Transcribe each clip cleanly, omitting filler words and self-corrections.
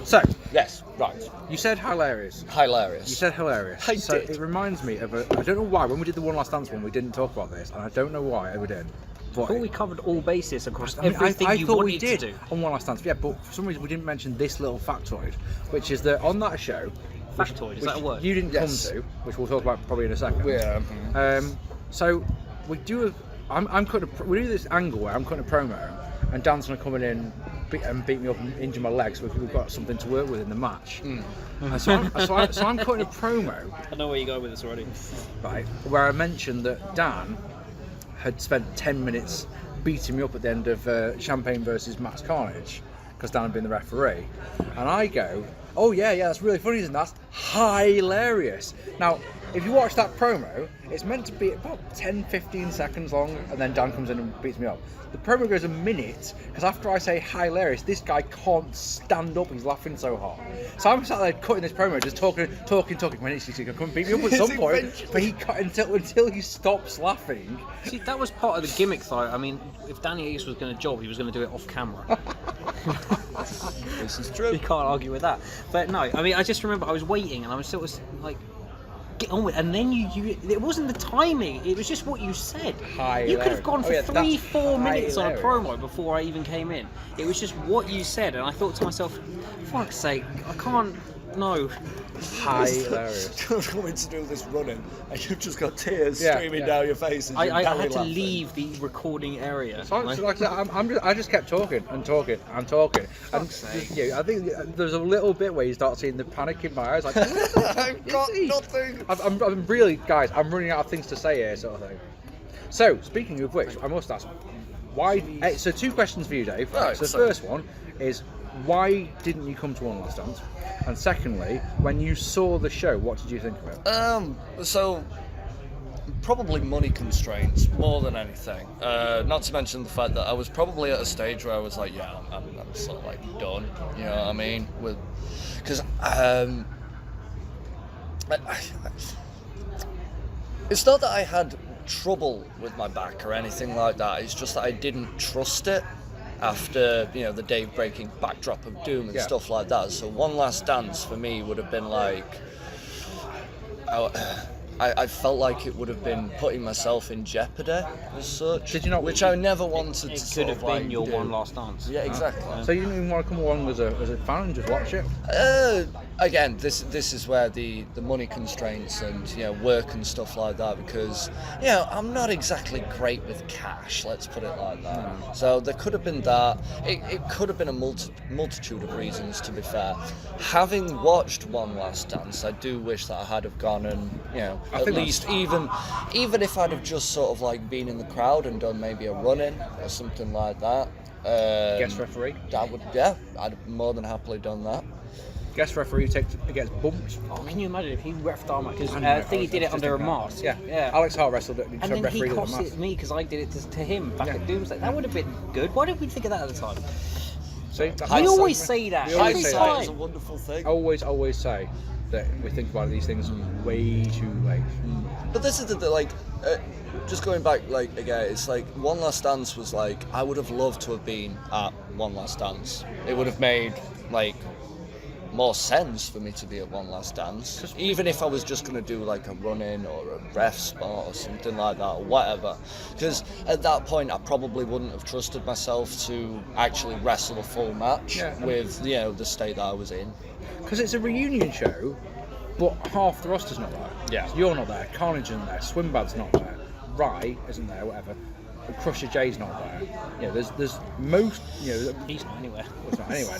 So, Yes, right. you said hilarious. Hilarious. You said hilarious. I so did. It reminds me of I don't know why, when we did the One Last Dance one, we didn't talk about this, and I don't know why we didn't. I thought we covered all bases across I everything you thought wanted we did to do. on One Last Dance, yeah, but for some reason we didn't mention this little factoid, which is that on that show... Factoid, is that a word? You didn't come to, which we'll talk about probably in a second. Yeah. So, we do we do this angle where I'm cutting a promo, and Dan's going to come in and beat me up and injure my legs. We've got something to work with in the match. And so I'm cutting a promo. I know where you're going with this already. Right, where I mentioned that Dan had spent 10 minutes beating me up at the end of Champagne versus Max Carnage, because Dan had been the referee. And I go, oh yeah, that's really funny, isn't that? Hilarious. Now, if you watch that promo, it's meant to be about 10-15 seconds long, and then Dan comes in and beats me up. The promo goes a minute, because after I say hilarious, this guy can't stand up, he's laughing so hard. So I'm sat there cutting this promo, just talking, when he's going to come and beat me up at some point, but he cut until he stops laughing. See, that was part of the gimmick though. I mean, if Danny Ace was going to job, he was going to do it off camera. This is true. You can't argue with that. But no, I mean, I just remember I was waiting and I was sort of like, get on with it. And then you it wasn't the timing, it was just what you said. Hilarious. You could have gone for 3-4 minutes on a hilarious. promo before I even came in. It was just what you said, and I thought to myself, fuck's sake, I can't, no. Hilarious. Just coming to do this running, and you've just got tears streaming down your face. As I had to laughing. leave the recording area. So like I said, I just kept talking and talking and talking. And I think there's a little bit where you start seeing the panic in my eyes. Like, I've got nothing. I'm really, guys, I'm running out of things to say here, sort of thing. So, speaking of which, I must ask, why? So, 2 questions for you, Dave. Right, so, the first one is, why didn't you come to One Last Dance? And secondly, when you saw the show, what did you think of it? So probably money constraints more than anything. Not to mention the fact that I was probably at a stage where I was like, yeah, I'm sort of like done. You know what I mean? Because it's not that I had trouble with my back or anything like that. It's just that I didn't trust it after, you know, the Dave breaking backdrop of Doom and stuff like that. So One Last Dance for me would have been like, I felt like it would have been putting myself in jeopardy as such. Did you not? Which I never wanted to It sort could of have been like your do. one last dance. Yeah, exactly. So you didn't even want to come along as a fan and just watch it? Again, this is where the money constraints and, you know, work and stuff like that, because, you know, I'm not exactly great with cash, let's put it like that. So there could have been that. It could have been a multitude of reasons, to be fair. Having watched One Last Dance, I do wish that I had have gone and, you know, at least even if I'd have just sort of like been in the crowd and done maybe a run-in or something like that. Guest referee? That would, yeah, I'd have more than happily done that. Guest referee gets bumped. Oh, can you imagine if he refed our match? Because I think he did it under a mask. Yeah. Alex Hart wrestled it. And then he cost it me because I did it to him back at Doomsday. That would have been good. Why didn't we think of that at the time? See, We always say that. We always Every say that. time. It's a wonderful thing. Always say that we think about these things way too late. But this is just going back, like, again, it's like One Last Dance was like, I would have loved to have been at One Last Dance. It would have made, like, more sense for me to be at One Last Dance, even if I was just going to do like a run-in or a ref spot or something like that or whatever, because at that point I probably wouldn't have trusted myself to actually wrestle a full match with, you know, the state that I was in. Because it's a reunion show, but half the roster's not there. Yeah. So you're not there, Carnage isn't there, Swimbad's not there, Rye isn't there, whatever. Crusher J's not there. You know, there's most, you know, He's not anywhere. well, it's not anywhere.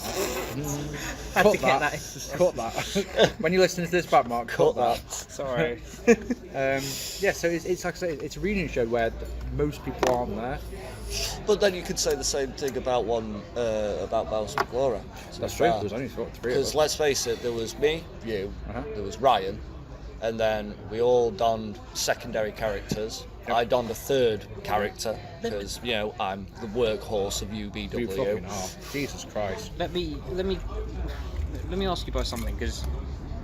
Had to get that. Cut that. When you listen to this back, Mark, cut that. Sorry. Yeah, so it's like I say, it's a reunion show where most people aren't there. But then you could say the same thing about about Bounce McLaura. That's true. There's only 3 of Because us. let's face it, there was me, you, there was Ryan, and then we all donned secondary characters. Yep. I donned a third character because, you know, I'm the workhorse of UBW. You fucking are. Jesus Christ. Let me ask you about something, because,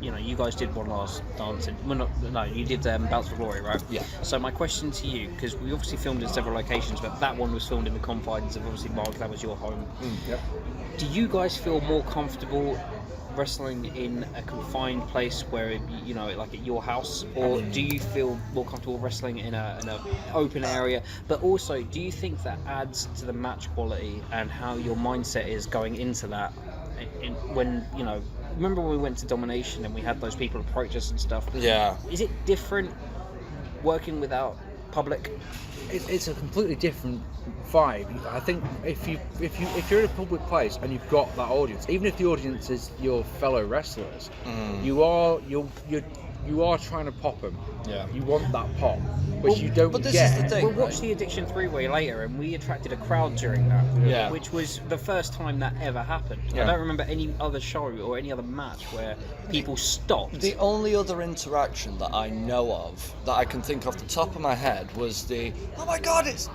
you know, you guys did One Last Dance. You did Bounce for Glory, right? Yeah. So my question to you, because we obviously filmed in several locations, but that one was filmed in the confines of obviously Mark. That was your home. Yep. do you guys feel more comfortable wrestling in a confined place where like at your house, or do you feel more comfortable wrestling in a open area? But also, do you think that adds to the match quality and how your mindset is going into that? When remember when we went to Domination and we had those people approach us and stuff? Yeah. Is it different working without public? It's a completely different vibe. I think if you're in a public place and you've got that audience, even if the audience is your fellow wrestlers, you are trying to pop them. Yeah. You want that pop, which you don't but this get. is the thing. We'll watch the Addiction 3-Way later, and we attracted a crowd during that, Yeah. which was the first time that ever happened. Yeah. I don't remember any other show or any other match where people stopped. The only other interaction that I know of that I can think off the top of my head was the "Oh my God, it's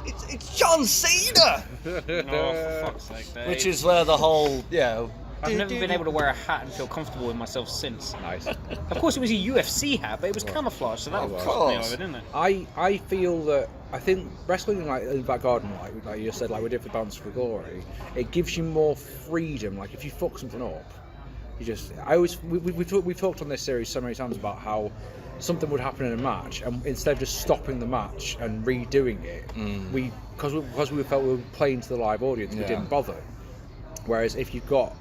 John Cena," Oh, for fuck's sake, Dave. which is where the whole I've never been able to wear a hat and feel comfortable with myself since. Nice. Of course, it was a UFC hat, but it was camouflage, so that Of was course. over, didn't it? I feel that I think wrestling in the back garden, like you said, like we did for Bounce for Glory, it gives you more freedom. Like if you fuck something up, we've talked on this series so many times about how something would happen in a match, and instead of just stopping the match and redoing it, because we felt we were playing to the live audience, we didn't bother. Whereas if you've got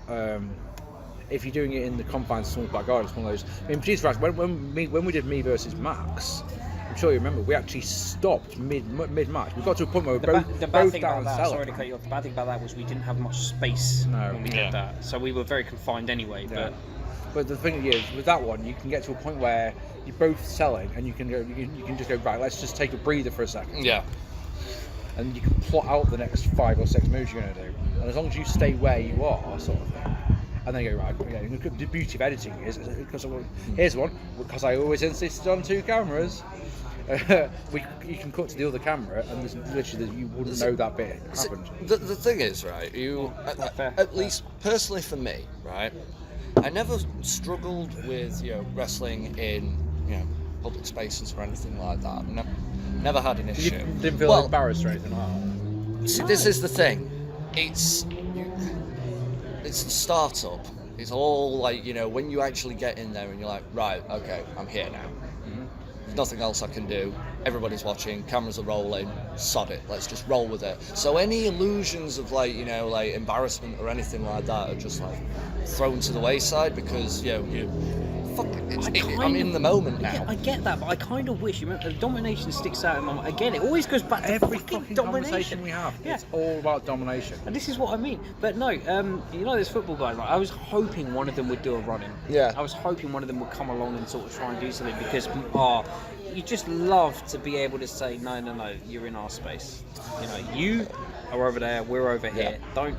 if you're doing it in the confines of small back garden, it's one of those. I mean, Jesus Christ, when we did me versus Max, I'm sure you remember, we actually stopped mid match. We got to a point where we were The bad both thing down about that, sorry cellar. to cut you off, the bad thing about that was we didn't have much space when we did that, so we were very confined anyway. Yeah. But the thing is, with that one, you can get to a point where you're both selling, and you can just go, right, let's just take a breather for a second. Yeah. And you can plot out the next 5 or 6 moves you're going to do. And as long as you stay where you are, sort of thing. And then you go, right, the beauty of editing is, because here's one, because I always insisted on 2 cameras, you can cut to the other camera, and there's literally, you wouldn't know that bit happened. The thing is, right, at least personally for me, right, I never struggled with wrestling in public spaces or anything like that. Never had an issue. You didn't feel embarrassed or anything like that? See, this is the thing. It's a startup. It's all like, when you actually get in there and you're like, right, okay, I'm here now. There's nothing else I can do. Everybody's watching, cameras are rolling, sod it, let's just roll with it. So any illusions of embarrassment or anything like that are just thrown to the wayside because, fuck it, I'm in the moment now. Yeah, I get that, but I kind of wish. The Domination sticks out in my mind. Again, it always goes back to Every fucking fucking domination conversation we have, it's all about domination. And this is what I mean. But no, this football guy, right? I was hoping one of them would do a run-in. Yeah. I was hoping one of them would come along and sort of try and do something because, you just love to be able to say, no, you're in our space. You are over there, we're over here. Don't,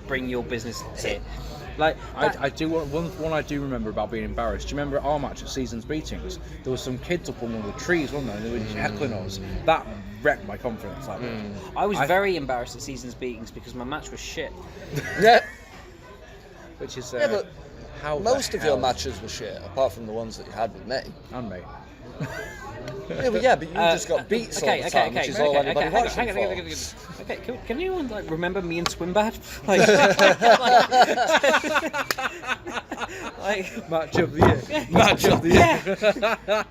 bring your business here. I do one I do remember about being embarrassed. Do you remember our match at Seasons Beatings? There was some kids up on one of the trees, wasn't there? And they were heckling us. That wrecked my confidence. I was very embarrassed at Seasons Beatings because my match was shit. Yeah. Which is But how most of your matches were shit, apart from the ones that you had with me. And me. But you just got beats all the time, which is all anybody watching for. Okay, can anyone remember me and Swimbad? Match of the year. Match of the year.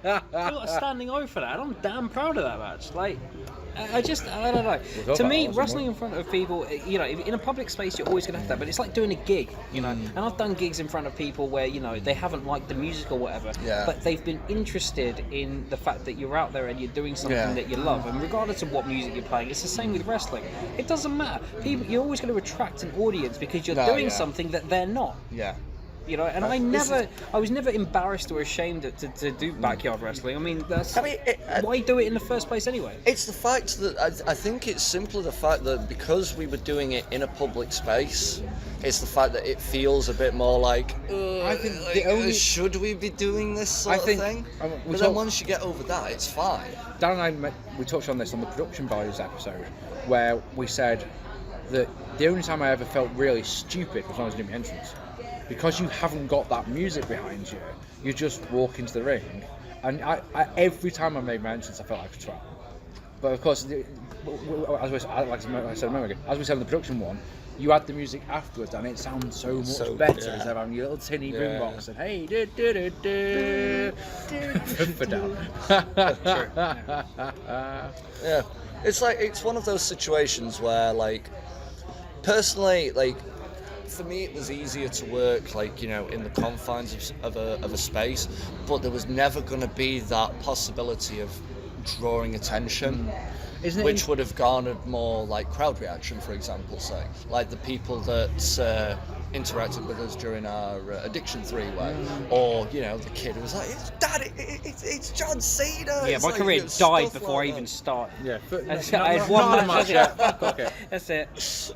I got a standing O for that, and I'm damn proud of that match. I don't know. To me, wrestling in front of people, in a public space, you're always going to have that. But it's like doing a gig, And I've done gigs in front of people where, they haven't liked the music or whatever. Yeah. But they've been interested in the fact that you're out there and you're doing something that you love. And regardless of what music you're playing, it's the same with wrestling. It doesn't matter. You're always going to attract an audience because you're doing something that they're not. Yeah. And I was never embarrassed or ashamed to do backyard wrestling. I mean, why do it in the first place anyway? It's the fact that I think it's simply the fact that because we were doing it in a public space, it's the fact that it feels a bit more like, I think should we be doing this sort of thing? But then once you get over that, it's fine. Dan and I, we touched on this on the production values episode, where we said that the only time I ever felt really stupid was when I was doing my entrance. Because you haven't got that music behind you, you just walk into the ring, and I every time I made my entrance, I felt like a twat. But of course, as I said a moment ago, as we said in the production one, you add the music afterwards, and it sounds so much better instead of having your little tinny boombox and hey, for Dan. Yeah, it's one of those situations where, like, personally, like, for me it was easier to work, like, you know, in the confines of a space, but there was never going to be that possibility of drawing attention, which would have garnered more, like, crowd reaction, for example, say, like the people that interacted with us during our Addiction 3-way, or, you know, the kid who was like, it's John Cena. Yeah, it's my like, career you know, died stuff before like I even that. started. Yeah, I had one match. Okay. That's it.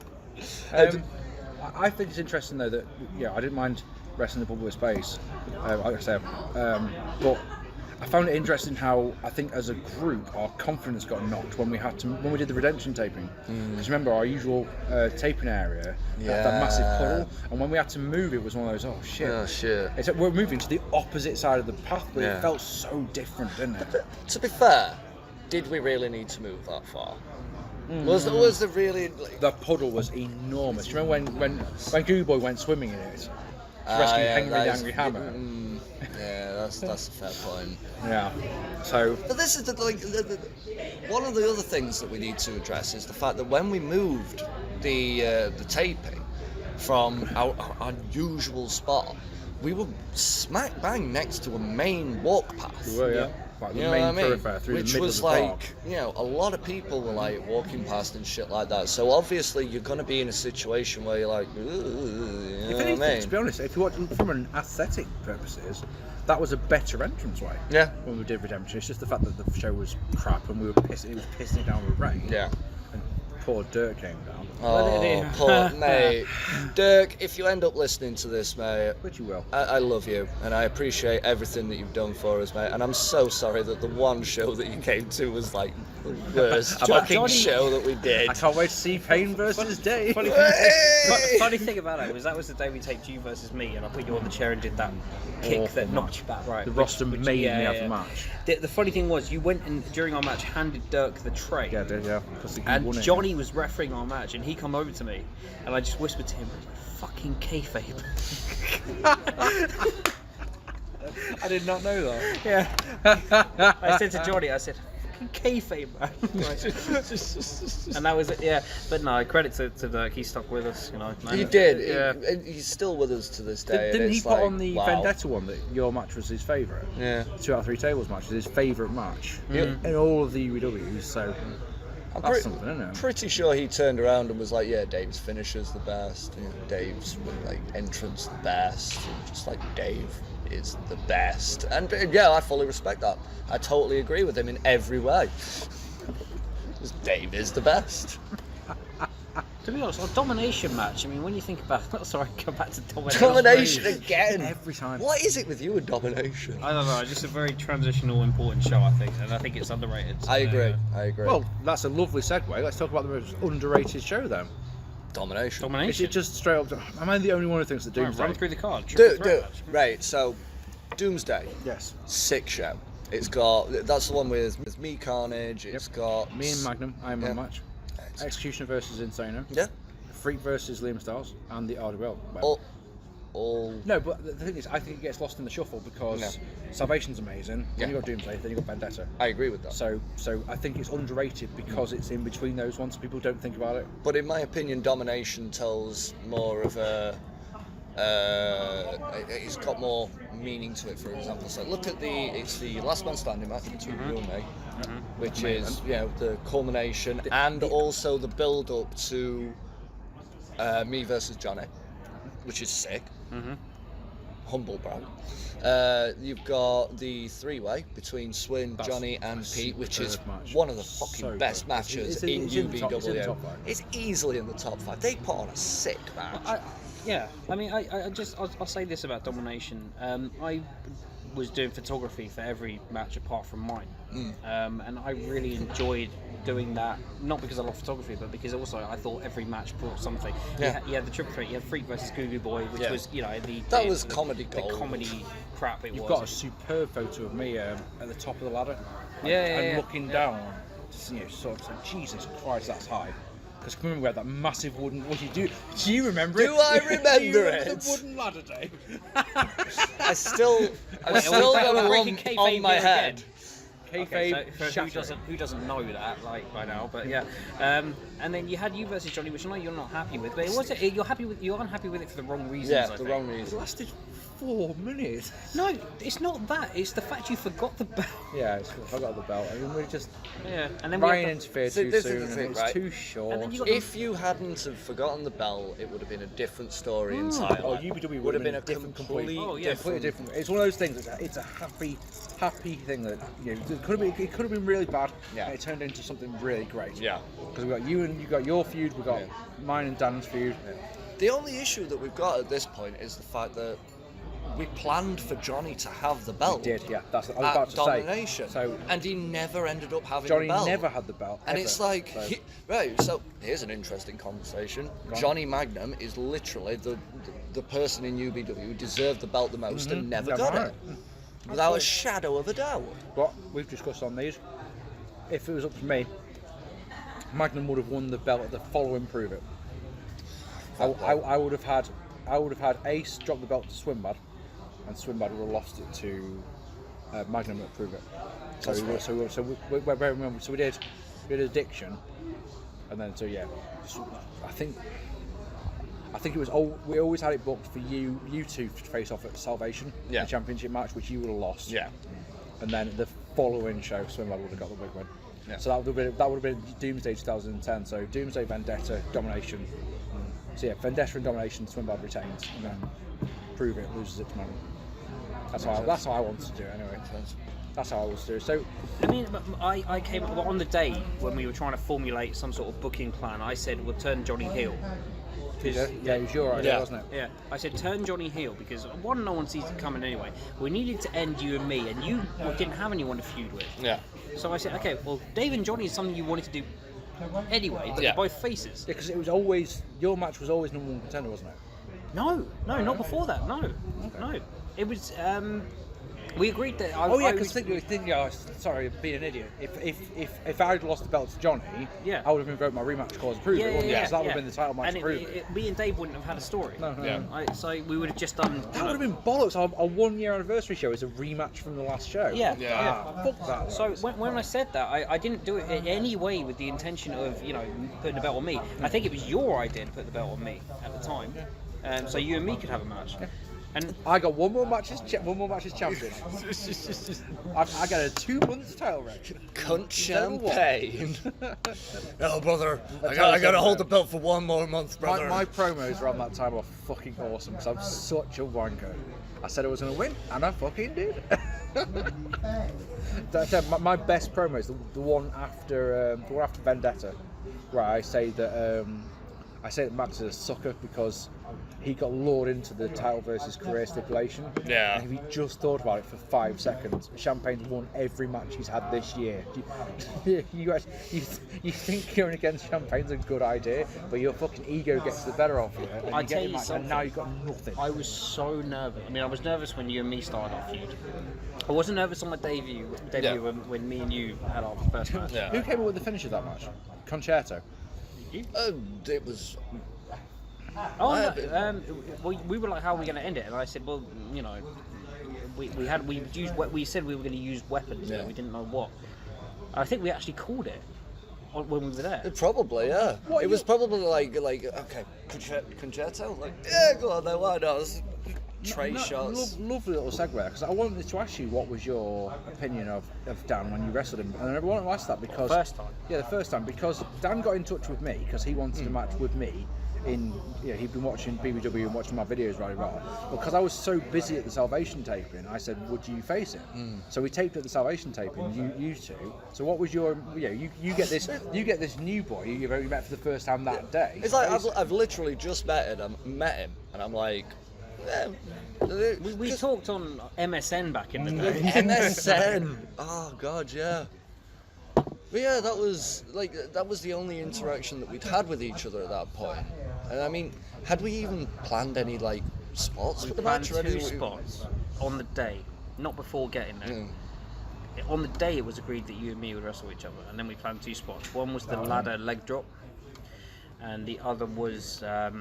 I think it's interesting though that I didn't mind wrestling in the public space, like I said, but I found it interesting how I think as a group our confidence got knocked when we did the Redemption taping. Because remember our usual taping area, that massive puddle, and when we had to move, it was one of those shit. It's like we're moving to the opposite side of the path, but it felt so different, didn't it? To be fair, did we really need to move that far? Was there really, like... The puddle was enormous. Do you remember when Goo Boy went swimming in it? Rescuing Henry the Angry Hammer. Yeah, that's a fair point. Yeah. So. But this is one of the other things that we need to address is the fact that when we moved the taping from our unusual spot, we were smack bang next to a main walk path. We were, yeah. Like the You know main what I mean? thoroughfare through Which the middle was of the like, park. you know, a lot of people were like walking past and shit like that. So obviously you're going to be in a situation where you're like, you know If what I anything, mean? to be honest, if you watch from an aesthetic purposes, that was a better entranceway. Yeah. When we did Redemption, it's just the fact that the show was crap and it was pissing it down with rain. Yeah. And poor Dirk came down. Oh, poor mate. Dirk, if you end up listening to this, mate, But you will. I love you and I appreciate everything that you've done for us, mate. And I'm so sorry that the one show that you came to was like the worst fucking show that we did. I can't wait to see Payne versus Dave. Funny thing about it was that was the day we taped you versus me, and I put you on the chair and did that kick Awful that match. knocked you back right. The roster made me have the match. The funny thing was, you went and during our match handed Dirk the tray. Yeah, I did, yeah. Because he And won it. Johnny was refereeing our match, and he come over to me, and I just whispered to him, "Fucking kayfabe." I did not know that. Yeah. I said to Johnny, I said, "Fucking kayfabe, man." And that was it. Yeah. But no, credit to Dirk. He stuck with us. You know. He did. Yeah. He's still with us to this day. Didn't and he it's put like, on the wow. Vendetta one that your match was his favourite? Yeah. 2 out of 3 tables match was his favourite match Mm. in all of the UBWs. So that's something, isn't it? Pretty sure he turned around and was like, "Yeah, Dave's finisher's the best. You know, Dave's like entrance the best. And just like Dave is the best." And yeah, I fully respect that. I totally agree with him in every way. Because Dave is the best. To be honest, a domination match. I mean, when you think about sorry, go back to domination. Domination again. Every time. What is it with you and domination? I don't know. It's just a very transitional, important show, I think, and I think it's underrated. So, I agree. I agree. Well, that's a lovely segue. Let's talk about the most underrated show then. domination. Is domination. it just straight up? Am I the only one who thinks that Doomsday? Run through the card. Do right. So, Doomsday. Yes. Sick show. It's got, that's the one with me, Carnage. It's got Me and Magnum, Iron Man Yeah. match. Executioner versus Insano. Yeah. Freak versus Liam Styles and the RWL. All. No, but the thing is, I think it gets lost in the shuffle because No. Salvation's amazing. Then Yeah. you got Doomsday, then you got Vendetta. I agree with that. So I think it's underrated because it's in between those ones. People don't think about it. But in my opinion, domination tells more of a. It's got more meaning to it. For example, so look at it's the last man standing match between you and me, which is the culmination and also the build up to me versus Johnny, which is sick. Humble brag. You've got the 3-way between Swin, Johnny, and Pete, which is match. one of the fucking So best good. matches It's in in the UBW. top- it's in the top five. It's easily in the top 5. They put on a sick match. I'll say this about domination. I was doing photography for every match apart from mine, and I really enjoyed doing that. Not because I love photography, but because also I thought every match brought something. Yeah. You had the triple threat. You had Freak versus Goo Goo Boy, which was That was comedy the gold. comedy crap it You've was. got a superb photo of me at the top of the ladder. Yeah, and yeah. looking down, just, sort of saying, Jesus Christ, that's high. Because remember we had that massive wooden. What do? Do you remember it? Do I remember do you remember it? The wooden ladder, Dave. I've still got a lump on my head. Okay, so for shattering. who doesn't know that, like, by now, but yeah. And then you had you versus Johnny, which I know you're not happy with, but you're unhappy with it for the wrong reasons. Yeah, I the think. wrong It reason. lasted 4 minutes. No, it's not that. It's the fact you forgot the belt. Yeah, I forgot the belt. I mean, we just Yeah, and then Ryan we interfered See, too this is soon, the and thing, it was right? too short. And then you got If you hadn't have forgotten the bell, it would have been a different story entirely. Oh, UBW would have been a completely Oh, yeah. completely different. It's one of those things. It's a happy thing that it could have been really bad. Yeah. And it turned into something really great. Yeah. Because we got you and you got your feud. We got mine and Dan's feud. The only issue that we've got at this point is the fact that we planned for Johnny to have the belt. We did, yeah. That's what I was At about to Domination. say. So and he never ended up having Johnny the belt. never had the belt. And ever. it's like, So- right, so here's an interesting conversation. Go on. Johnny Magnum is literally the person in UBW who deserved the belt the most and never Never got had it. it. Without a shadow of a doubt. What we've discussed on these, if it was up to me, Magnum would have won the belt at the following Prove It. I would have had Ace drop the belt to Swimbad, and Swimbad would have lost it to Magnum at Prove It. So we did Addiction, and then I think it was we always had it booked for you two to face off at Salvation, the championship match, which you would have lost. Yeah. And then the following show, Swimbad would have got the big win. Yeah. So that would have been Doomsday 2010. So Doomsday, Vendetta, Domination. So yeah, Vendetta and Domination, Swimbad retains, and then Prove It loses it to Magnum. That's how I wanted to do it anyway. That's how I wanted to do it. So I mean, I came on the day when we were trying to formulate some sort of booking plan. I said we'll turn Johnny heel. yeah, it was your idea, wasn't it? Yeah, I said turn Johnny heel because one, no one sees it coming anyway. We needed to end you and me, and you didn't have anyone to feud with. Yeah. So I said, okay, well, Dave and Johnny is something you wanted to do anyway, but they're both faces. Yeah, because it was always your match was always number one contender, wasn't it? No, not before that. No. It was. We agreed that. Sorry, being an idiot. If I'd lost the belt to Johnny, I would have invoked my rematch clause to prove it, wouldn't it? Because that would have been the title match and to prove it. Me and Dave wouldn't have had a story. No. So we would have just done. That would have been bollocks. Our 1 year anniversary show is a rematch from the last show. Yeah. Fuck that. So when I said that, I didn't do it in any way with the intention of putting the belt on me. I think it was your idea to put the belt on me at the time, so you and me could have a match. And I got one more match as champion. I got a 2 months title reign. Cunt champagne. Oh, brother, I gotta hold the belt for 1 more month, brother. My promos around that time were fucking awesome because I'm such a wanker. I said I was going to win, and I fucking did. My best promo is the one after Vendetta, where I say that Max is a sucker because he got lured into the title versus career stipulation. Yeah. And if he just thought about it for 5 seconds, Champagne's won every match he's had this year. You think going against Champagne's a good idea, but your fucking ego gets the better of you. And I you tell get you match, something. and now you've got nothing. I was so nervous. I mean, I was nervous when you and me started our feud. I wasn't nervous on my debut when me and you had our first match. Yeah. Who came up with the finish of that match? Concerto. It was. Oh, no, we were like, how are we going to end it? And I said, well, we said we were going to use weapons, but we didn't know what. I think we actually called it when we were there. Probably, yeah. It was probably like okay, concerto. Like, yeah, go on then, why not? Trade shots. Lovely little segue, because I wanted to ask you what was your opinion of Dan when you wrestled him, and I wanted to ask that because The first time. Yeah, the first time, because Dan got in touch with me because he wanted a match with me. He'd been watching BBW and watching my videos really well. Because I was so busy at the Salvation taping, I said, "Would you face it?" So we taped at the Salvation taping. You two. So what was your? You get this new boy you've only met for the first time that day. It's like I've literally just met him, and I'm like. Yeah. We talked on MSN back in the day. MSN. Oh God, yeah. But yeah, that was the only interaction that we'd had with each other at that point. And I mean, had we even planned any spots for the match or Planned 2 anything? spots on the day, not before getting there. On the day, it was agreed that you and me would wrestle each other, and then we planned 2 spots. One was the ladder leg drop, and the other was there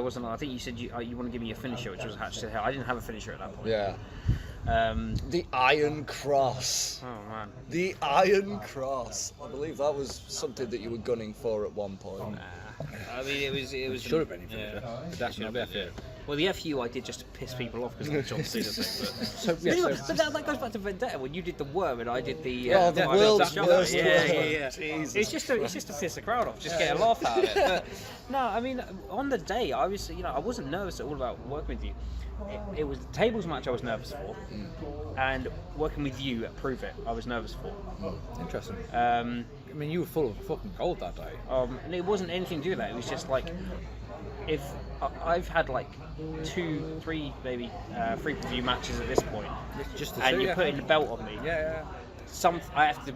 was another. I think you said you want to give me a finisher, which was hatched to the hair. I didn't have a finisher at that point. Yeah. The Iron Cross. Oh man. The Iron Cross. I believe that was something that you were gunning for at one point. I mean, it was. Should have been. Yeah. Definitely FU. Well, the FU I did just to piss people off because of the John Cena thing. But, So, but that goes back to Vendetta when you did the worm and I did the. The world's worst yeah. worm. Jesus It's just to piss the crowd off, just get a laugh out of it. But, no, I mean, on the day I was, I wasn't nervous at all about working with you. It was the tables match I was nervous for, and working with you at Prove It I was nervous for. Interesting. I mean, you were full of fucking cold that day. And it wasn't anything to do with that. It was just like, if I've had like 2, 3, maybe 3 preview matches at this point, Just to and see, you're putting the belt on me. Yeah. I have to,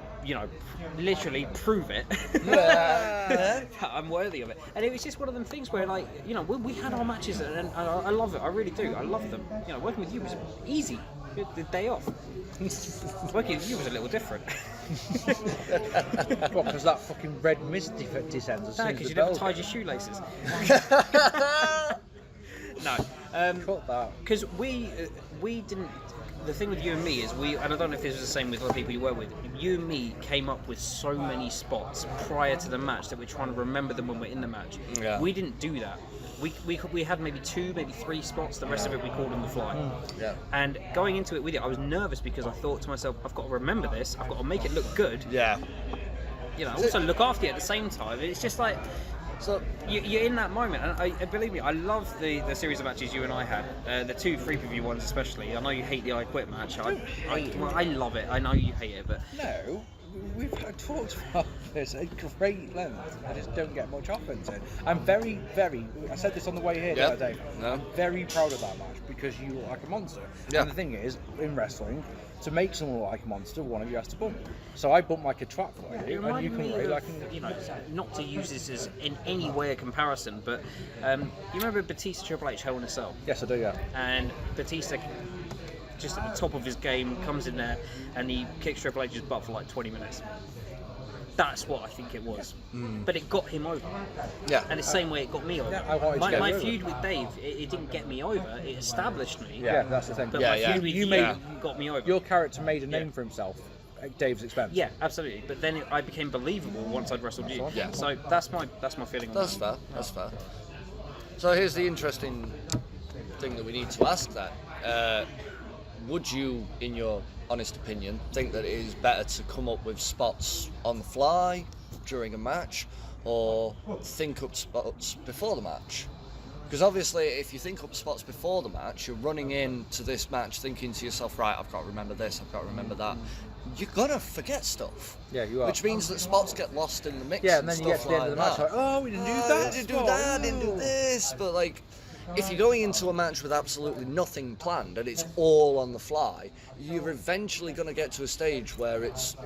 literally prove it that I'm worthy of it. And it was just one of them things where, like, we had our matches, and I love it. I really do. I love them. Working with you was easy. The day off. Working with you was a little different. What? Because that fucking red mist descends as soon as Because the you never bell tied goes. your shoelaces. No. Cut that. Because we didn't. The thing with you and me is and I don't know if this was the same with other people you were with. You and me came up with so many spots prior to the match that we're trying to remember them when we're in the match. Yeah. We didn't do that. We had maybe 2, maybe 3 spots. The rest of it we called on the fly. Yeah. And going into it with you, I was nervous because I thought to myself, I've got to remember this. I've got to make it look good. Yeah. Also look after you at the same time. It's just like. So You're in that moment, and I believe me, I love the series of matches you and I had, the 2 free preview ones especially. I know you hate the I Quit match. I love it. I know you hate it, but No, we've talked about this at great length. I just don't get much offense in. I'm very, very. I said this on the way here the other day. No. I'm very proud of that match because you look like a monster. Yeah. And the thing is, in wrestling, to make someone look like a monster, one of you has to bump. So I bump like a twat for you, and you can rate like. not to use this as in any way a comparison, but you remember Batista Triple H Hell in a Cell? Yes, I do. Yeah. And Batista, just at the top of his game, comes in there and he kicks Triple H's butt for like 20 minutes. That's what I think it was. But it got him over. Yeah. And the same way it got me over. Yeah, I wanted to get my him over. feud with Dave, it didn't get me over. It established me. Yeah, that's the thing. But Yeah, my yeah. feud with You you made- got me over. Your character made a name for himself at Dave's expense. Yeah, absolutely. But then I became believable once I'd wrestled you. Yeah. So that's my feeling on That's that. fair. That's fair. So here's the interesting thing that we need to ask then. Would you, in your honest opinion, think that it is better to come up with spots on the fly during a match, or think up spots before the match? Because obviously, if you think up spots before the match, you're running into this match thinking to yourself, right, I've got to remember this, I've got to remember that. You're gonna forget stuff. Yeah, you are. Which means that spots get lost in the mix. Yeah, and then you get stuff to the end of the like match that. like, oh, we didn't do Oh, that. didn't do that, didn't do this. But like, if you're going into a match with absolutely nothing planned and it's all on the fly, you're eventually going to get to a stage where it's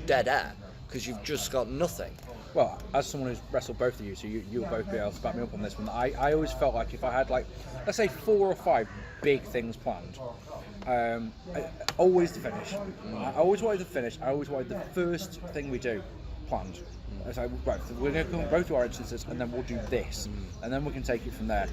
dead air because you've just got nothing. Well, as someone who's wrestled both of you, so you'll both be able to back me up on this one. I always felt like if I had like, let's say 4 or 5 big things planned, always the finish. I always wanted the finish. I always wanted the first thing we do planned. It's like, right, we're going to come both to our instances, and then we'll do this, and then we can take it from there.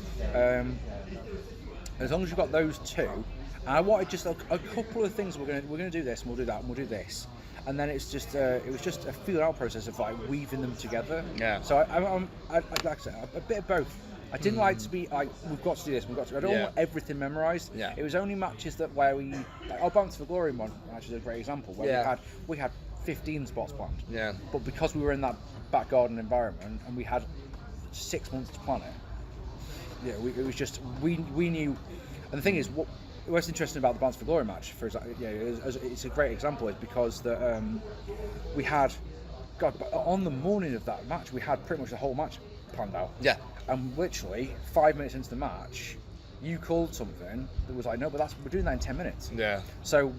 As long as you've got those 2, and I wanted just a couple of things. We're going to do this, and we'll do that, and we'll do this. And then it's just it was just a feel out process of like weaving them together. Yeah. So I'm like I said, a bit of both. I didn't like to be like, we've got to do this, we've got to. I don't want everything memorised. Yeah. It was only matches where we, like, our Bounce for Glory one actually is a great example where we had 15 spots planned. Yeah. But because we were in that back garden environment and we had 6 months to plan it, it was just we knew. And the thing is, what's interesting about the Bounce for Glory match, for example, it's a great example, is because that we had, on the morning of that match, we had pretty much the whole match planned out. Yeah. And literally 5 minutes into the match, you called something that was like, no, but we're doing that in 10 minutes. Yeah. So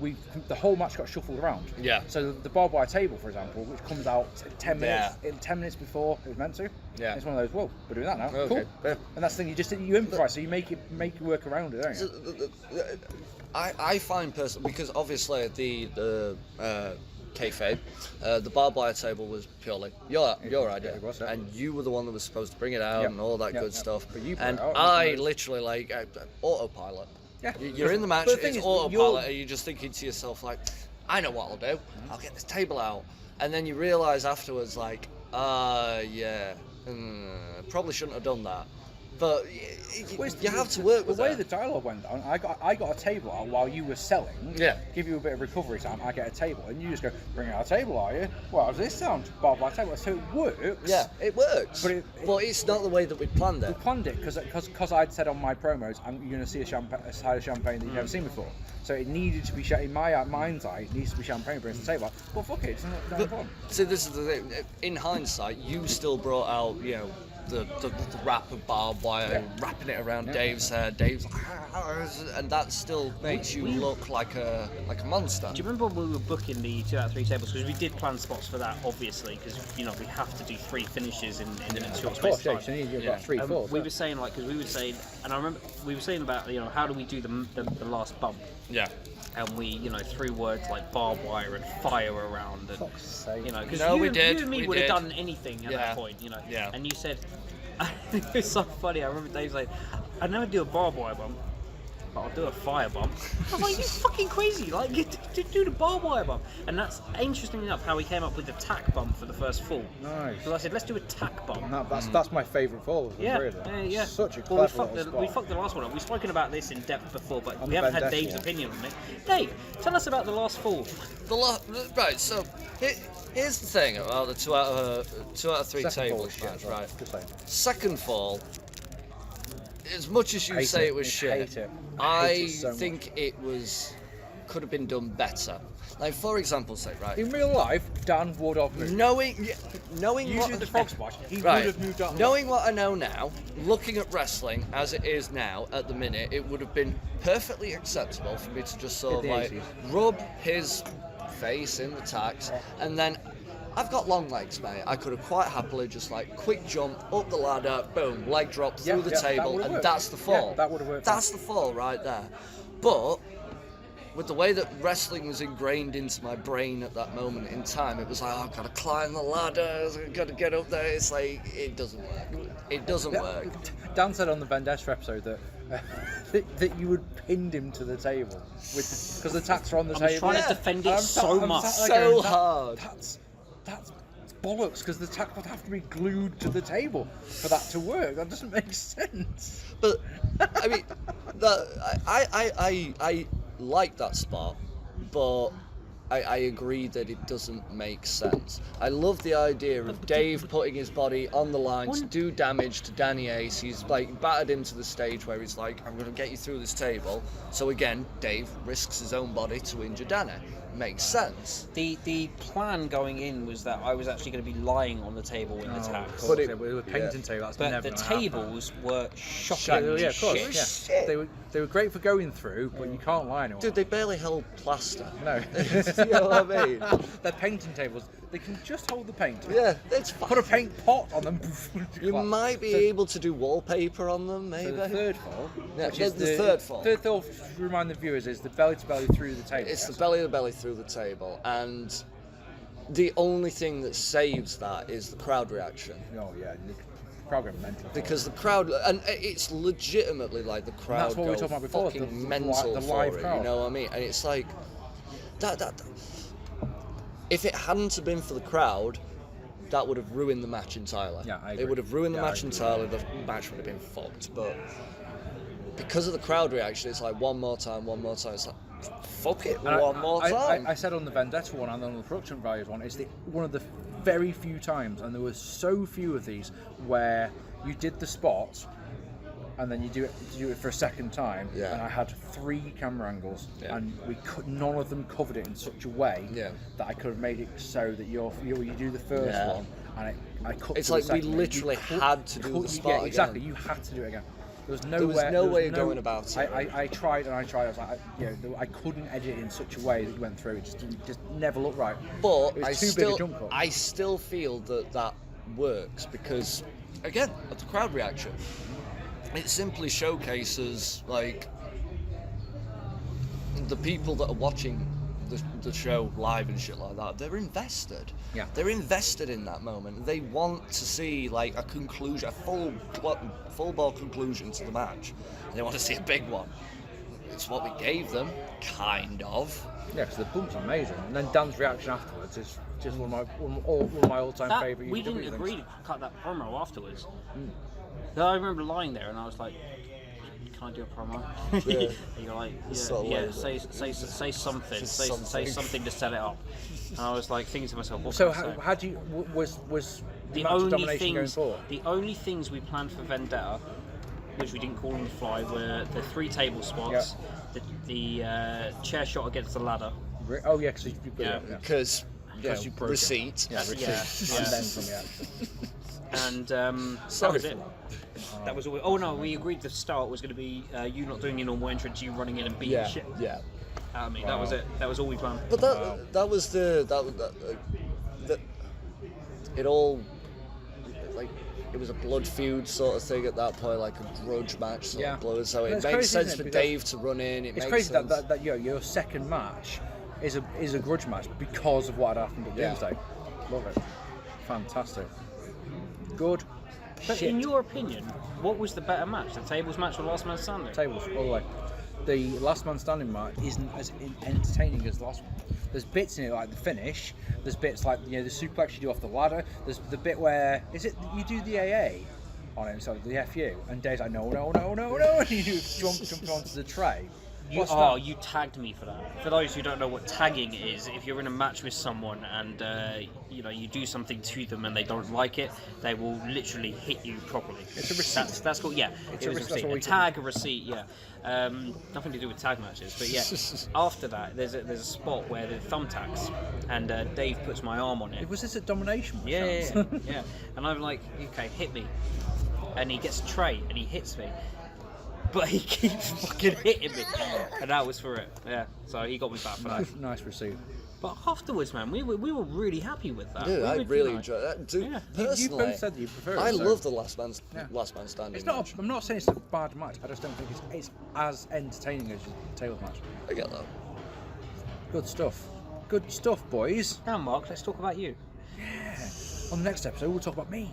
the whole match got shuffled around. Yeah. So the barbed wire table, for example, which comes out 10 minutes, 10 minutes before it was meant to. Yeah. It's one of those. Whoa, we're doing that now. Okay. Cool. Yeah. And that's the thing. You improvise, so you make it work around it, don't you? I find personally, because obviously the kayfabe, the barbed wire table was purely your idea, it was, yeah. and you were the one that was supposed to bring it out and all that good stuff. But you brought and it out, I literally like autopilot. Yeah. You're in the match, But the thing it's is, autopilot, and you're just thinking to yourself like, I know what I'll do. I'll get this table out, and then you realise afterwards like, probably shouldn't have done that. But you have to work with the way it. the dialogue went down. I got a table out while you were selling. Yeah. Give you a bit of recovery time. I get a table, and you just go, "Bring out a table, are you?" Well, how does this sound? Barbed wire table. So it works. Yeah, it works. But it's not the way that we planned We it. planned it because I'd said on my promos, you're going to see a side of champagne that you've never seen before. So it needed to be in my mind's eye. It needs to be champagne brings to the table. Well, fuck it. It's not fun. So this is the thing. In hindsight, you still brought out, the wrap of barbed wire, wrapping it around Dave's hair. Dave's like, and that still makes you look like a monster. Do you remember when we were booking the 2 out of 3 tables? Because we did plan spots for that, obviously, because we have to do 3 finishes in a short space of time. So you've got 3 fours. We were saying because we were saying, and I remember we were saying about how do we do the last bump? Yeah. And we threw words like barbed wire and fire around, and Fuck's sake. because No, you we and did, me we would have did. done anything at that point, Yeah. And you said, it was so funny. I remember Dave saying, "I'd never do a barbed wire bump, but I'll do a fire bump." I was like, "You fucking crazy! Like, do the barbed wire bump." And that's interesting enough how we came up with the tack bump for the first fall. Nice. So I said, "Let's do a tack bump." And that's my favourite fall of them, Yeah, really. yeah. Such a Well, clever little spot. we fucked the last one up. We've spoken about this in depth before, but On we the haven't had Vendetta Dave's one. opinion on it. Dave, tell us about the last fall. Right. So here's the thing about the 2 out of 3 Second fall table was shit, match. Right. Just saying. Second fall. As much as you Hate say it. it was I shit, hate it. I I hate it so think it could have been done better. Like for example's sake, right? In real life, Dan would have moved. Knowing You what do the frog splash, he right. would have moved up. Knowing what I know now, looking at wrestling as it is now at the minute, it would have been perfectly acceptable for me to just sort of the like 80s. rub his face in the tacks, and then I've got long legs, mate. I could have quite happily just like quick jump up the ladder, boom, leg drop through the that table, would have and worked. that's the fall. Yeah, that would have worked. That's the fall right there. But with the way that wrestling was ingrained into my brain at that moment in time, it was like, I've got to climb the ladder, I've got to get up there. It's like, it doesn't work. It doesn't work. Dan said on the Vendetta episode that that you would pinned him to the table because the tacks are on the I table. was trying to defend it so much. So hard. That's bollocks because the tack would have to be glued to the table for that to work. That doesn't make sense. But I mean, I like that spot, but I agree that it doesn't make sense. I love the idea of Dave putting his body on the line to do damage to Danny Ace. He's like battered him to the stage where he's like, I'm going to get you through this table. So again, Dave risks his own body to injure Danny. Makes sense. The plan going in was that I was actually going to be lying on the table in the tacks. But it was a painting table. That's But never the gonna happen. tables were shocking. Yeah, of course. shit. Yeah. They were great for going through, but you can't lie anymore. Dude, they barely held plaster. No. You know what I mean? They're painting tables. They can just hold the paint. Yeah, it's fine. Put a paint pot on them. You might be able to do wallpaper on them, maybe. So the third fall, Yeah, which is the third fall. Third fall, to remind the viewers, is the belly to belly through the table. It's the belly to belly through the table, and the only thing that saves that is the crowd reaction. Oh yeah, the crowd go mental. Because the crowd, and it's legitimately like the crowd that's what we were go talking about before, fucking the mental live for it, crowd. you know what I mean? And it's like, that if it hadn't have been for the crowd, that would have ruined the match entirely. Yeah, I agree. It would have ruined the Yeah, I match agree. entirely, the match would have been fucked, but because of the crowd reaction, it's like one more time, it's like, fuck it, And one more time. I said on the Vendetta one and on the production values one, it's one of the very few times, and there were so few of these, where you did the spot and then you do it for a second time. Yeah. And I had 3 camera angles, Yeah. and none of them covered it in such a way Yeah. that I could have made it so that you do the first Yeah. one, and I cut. It's to like the we second one. literally had to do the spot Yeah, exactly. again. You had to do it again. There was no way of going about it. I tried and I tried. I was like, I couldn't edit it in such a way that you went through. It just never looked right. But it was I too still, big a jump cut. I still feel that works because, again, of the crowd reaction. It simply showcases like the people that are watching the show live and shit like that, they're invested. Yeah. They're invested in that moment. They want to see like a conclusion, a full ball conclusion to the match. They want to see a big one. It's what we gave them, kind of. Yeah, because the bump's amazing, and then Dan's reaction afterwards is just one of my all-time favourite. We didn't agree to cut that promo afterwards. So I remember lying there, and I was like, "Can I do a promo?" Yeah. And you're like, Sort of "Yeah, like- say something, Just say something to set it up." And I was like thinking to myself, "What So can I say?" how do you was The match of only domination going things, forward? the only things we planned for Vendetta, which we didn't call on the fly, were the 3 table spots, the chair shot against the ladder. Oh yeah, because you put Yeah. it. Yeah. Because you broke it. receipt. Yeah, receipt. Yeah. And then from the action. And that was it. That was all. Oh no, we agreed the start was going to be you not doing your normal entrance, you running in and beating shit Yeah. out of me. That was it. That was all we planned. But that was it all, like, it was a blood feud sort of thing at that point, like a grudge match sort of blood. So it It's makes crazy, sense isn't it? for Because Dave to run in. It It's makes crazy sense. that your second match is a grudge match because of what had happened at Yeah. Doomsday. Love it. Fantastic. Good. But shit. in your opinion, what was the better match, the tables match or last man standing? Tables all the way. The last man standing match isn't as entertaining as the last one. There's bits in it like the finish. There's bits like the suplex you do off the ladder. There's the bit where you do the AA on it, so the FU, and Dave's like no, and you jump onto the tray. You tagged me for that. For those who don't know what tagging is, if you're in a match with someone and you do something to them and they don't like it, they will literally hit you properly. It's a receipt. That's called It's it a was receipt. That's a what we tag, a receipt. Yeah, nothing to do with tag matches, but yeah. After that, there's a spot where the thumbtacks, and Dave puts my arm on it. Was this a domination? Yeah. And I'm like, okay, hit me. And he gets a tray and he hits me. But he keeps fucking hitting me. And that was for it. Yeah. So he got me back for that. Nice receipt. But afterwards, man, we were really happy with that. Dude, We I were, really you know, enjoyed that. Dude, Yeah. You personally, both said that you prefer it. I so- love the last man standing. It's not. match. I'm not saying it's a bad match. I just don't think it's as entertaining as your tables match. I get that. Good stuff. Good stuff, boys. Now, Mark, let's talk about you. On the next episode, we'll talk about me.